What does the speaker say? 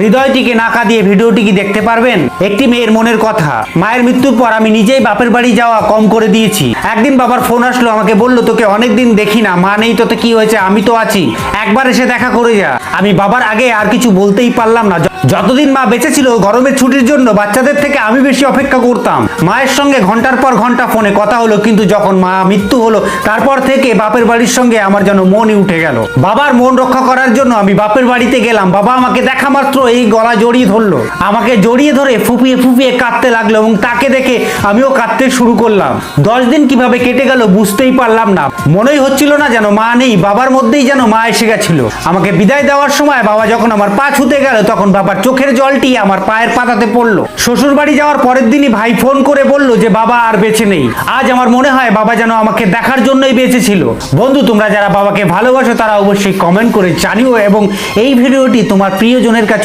হৃদয়টিকে নাকা দিয়ে ভিডিওটি কি দেখতে পারবেন? একটি মেয়ের মনের কথা। মায়ের মৃত্যুর পর আমি নিজেই বাপের বাড়ি যাওয়া কম করে দিয়েছি। একদিন বাবার ফোন আসলো, আমাকে বলল তোকে অনেকদিন দেখি না, মা নেই, তোতে কি হয়েছে? আমি তো আছি, একবার এসে দেখা করে যা। আমি বাবার আগে আর কিছু বলতেই পারলাম না। যতদিন মা বেঁচে ছিল গরমের ছুটির জন্য বাচ্চাদের থেকে আমি বেশি অপেক্ষা করতাম। মায়ের সঙ্গে ঘন্টার পর ঘন্টা ফোনে কথা হলো, কিন্তু যখন মা মৃত্যু হলো তারপর থেকে বাপের বাড়ির সঙ্গে আমার যেন মনই উঠে গেল। বাবার মন রক্ষা করার জন্য আমি বাপের বাড়িতে গেলাম। বাবা আমাকে দেখা মাত্র এই গলা জড়িয়ে ধরলো, আমাকে জড়িয়ে ধরে ফুপিয়ে ফুপিয়ে কাঁদতে লাগলো এবং তাকে দেখে আমিও কাঁদতে শুরু করলাম। 10 দিন কিভাবে কেটে গেল বুঝতেই পারলাম না। মনেই হচ্ছিল না যেন মা নেই, বাবার মধ্যেই যেন মা এসে গেছিল। আমাকে বিদায় দেওয়ার সময় বাবা যখন আমার পা ছুতে গেল তখন বাবার চোখের জলটি আমার পায়ের পাতাতে পড়লো। শ্বশুর বাড়ি যাওয়ার পরের দিনই ভাই ফোন করে বলল যে বাবা আর বেঁচে নেই। আজ আমার মনে হয় বাবা যেন আমাকে দেখার জন্যই বেঁচে ছিল। বন্ধু, তোমরা যারা বাবাকে ভালোবাসো তারা অবশ্যই কমেন্ট করে জানিও এবং এই ভিডিওটি তোমার প্রিয়জনের কাছে